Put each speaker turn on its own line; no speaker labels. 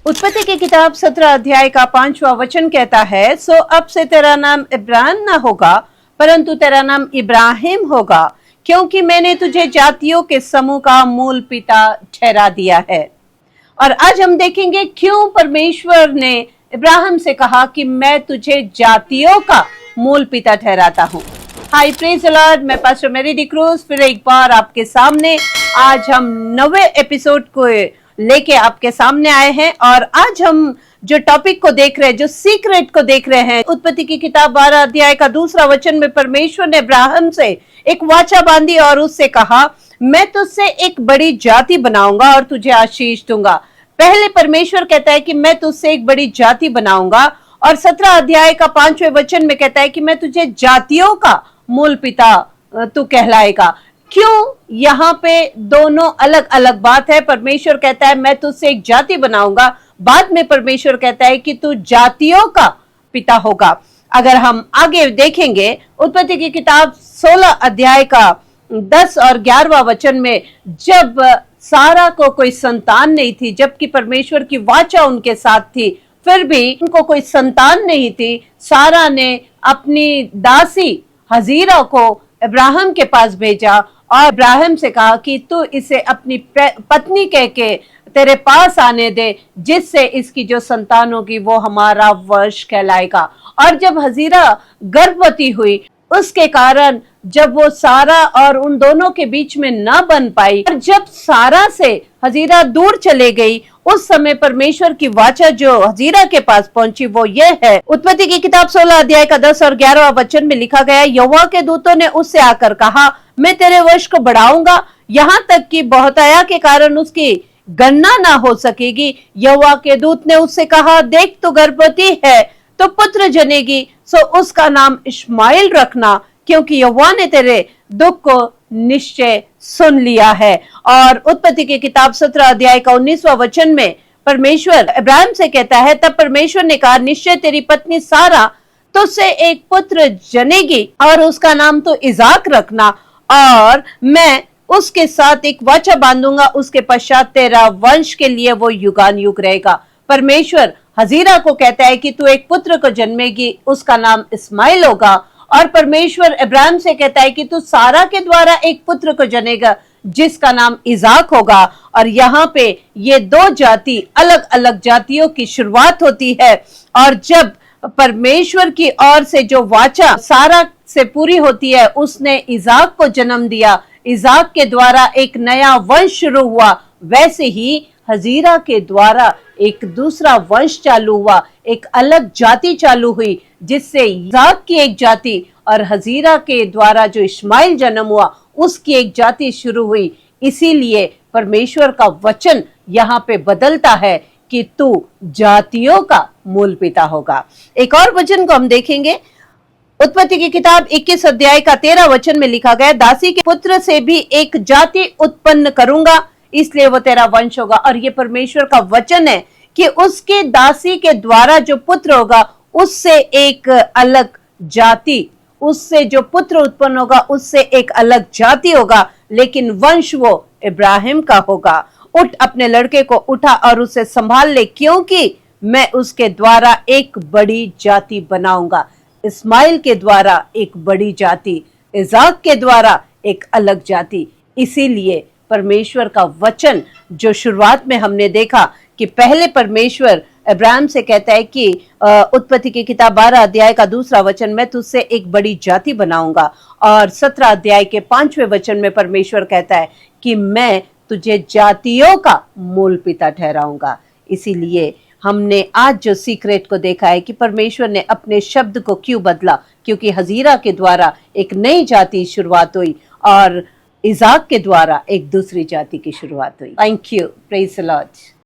उत्पत्ति की किताब 17 अध्याय का 5वां वचन कहता है, सो अब से तेरा नाम इब्रान न होगा परंतु तेरा नाम इब्राहिम होगा, क्योंकि मैंने तुझे जातियों के समूह का मूल पिता ठहरा दिया है। और आज हम देखेंगे क्यों परमेश्वर ने इब्राहिम से कहा कि मैं तुझे जातियों का मूल पिता ठहराता हूँ। हाय प्रेज द लॉर्ड, मैं पास्टर मेरी डिक्रूज फिर एक बार आपके सामने आज हम 9वें एपिसोड को लेके आपके सामने आए हैं। और आज हम जो टॉपिक को देख रहे हैं, जो सीक्रेट को देख रहे हैं, उत्पत्ति की किताब 12 अध्याय का 2 वचन में परमेश्वर ने इब्राहिम से एक वाचा बांधी और उससे कहा, मैं तुझसे एक बड़ी जाति बनाऊंगा और तुझे आशीष दूंगा। पहले परमेश्वर कहता है कि मैं तुझसे एक बड़ी जाति बनाऊंगा, और 17 अध्याय का 5वें वचन में कहता है कि मैं तुझे जातियों का मूल पिता तू कहलाएगा। क्यों यहाँ पे दोनों अलग अलग बात है? परमेश्वर कहता है मैं तुझसे एक जाति बनाऊंगा, बाद में परमेश्वर कहता है कि तू जातियों का पिता होगा। अगर हम आगे देखेंगे उत्पत्ति की किताब 16 अध्याय का 10 और 11वां वचन में, जब सारा को कोई संतान नहीं थी, जबकि परमेश्वर की वाचा उनके साथ थी, फिर भी उनको कोई संतान नहीं थी, सारा ने अपनी दासी हजीरा को इब्राहिम के पास भेजा और इब्राहिम से कहा कि तू इसे अपनी पत्नी कह के तेरे पास आने दे, जिससे इसकी जो संतान होगी वो हमारा वंश कहलाएगा। और जब हजीरा गर्भवती हुई, उसके कारण जब वो सारा और उन दोनों के बीच में न बन पाई, और जब सारा से हजीरा दूर चले गई, उस समय परमेश्वर की वाचा जो हजीरा के पास पहुंची वो ये है। उत्पत्ति की किताब 16 अध्याय का 10 और 11वां वचन में लिखा गया, यहोवा के दूतों ने उससे आकर कहा, मैं तेरे वंश को बढ़ाऊंगा, यहाँ तक कि बहुताया के कारण उसकी गणना ना हो सकेगी। यहोवा के दूत ने उससे कहा, देख तू गर्भवती है तो पुत्र जनेगी, सो उसका नाम इश्माइल रखना, क्योंकि यहोवा ने तेरे दुख को निश्चय सुन लिया है। और उत्पत्ति की किताब 17 अध्याय का 19वां वचन में परमेश्वर इब्राहिम से कहता है, तब परमेश्वर ने कहा, निश्चय तेरी पत्नी सारा तुझसे एक पुत्र जनेगी और उसका नाम तो इजाक रखना, और मैं उसके साथ एक वाचा बांधूंगा, उसके पश्चात तेरा वंश के लिए वो युगान युग रहेगा। परमेश्वर हजीरा को कहता है कि तू एक पुत्र को जन्मेगी, उसका नाम इस्माइल होगा। और परमेश्वर इब्राहिम से कहता है कि तू सारा के द्वारा एक पुत्र को जनेगा, जिसका नाम इजाक होगा। और यहाँ पे ये दो जाति, अलग अलग जातियों की शुरुआत होती है। और जब परमेश्वर की ओर से जो वाचा सारा से पूरी होती है, उसने इजाक को जन्म दिया, इजाक के द्वारा एक नया वंश शुरू हुआ, वैसे ही हजीरा के द्वारा एक दूसरा वंश चालू हुआ, एक अलग जाति चालू हुई, जिससे इजाक की एक जाति और हजीरा के द्वारा जो इस्माइल जन्म हुआ उसकी एक जाति शुरू हुई। इसीलिए परमेश्वर का वचन यहाँ पे बदलता है कि तू जातियों का मूल पिता होगा। एक और वचन को हम देखेंगे, उत्पत्ति की किताब 21 अध्याय का 13 वचन में लिखा गया, दासी के पुत्र से भी एक जाति उत्पन्न करूंगा, इसलिए वो तेरा वंश होगा। और ये परमेश्वर का वचन है कि उसके दासी के द्वारा जो पुत्र होगा उससे एक अलग जाति, उससे जो पुत्र उत्पन्न होगा उससे एक अलग जाति होगा, लेकिन वंश वो इब्राहिम का होगा। उठ, अपने लड़के को उठा और उसे संभाल ले, क्योंकि मैं उसके द्वारा एक बड़ी जाति बनाऊंगा। इस्माइल के द्वारा एक बड़ी जाति, इजाक के द्वारा एक अलग जाति। इसीलिए परमेश्वर का वचन जो शुरुआत में हमने देखा कि पहले परमेश्वर इब्राहिम से कहता है कि उत्पत्ति की किताब 12 अध्याय का 2 वचन, मैं तुझसे एक बड़ी जाति बनाऊंगा, और 17 अध्याय के 5वें वचन में परमेश्वर कहता है कि मैं तुझे जातियों का मूल पिता ठहराऊंगा। इसीलिए हमने आज जो सीक्रेट को देखा है कि परमेश्वर ने अपने शब्द को क्यों बदला, क्योंकि हजीरा के द्वारा एक नई जाति शुरुआत हुई और इजाक के द्वारा एक दूसरी जाति की शुरुआत हुई। Thank you, praise the Lord.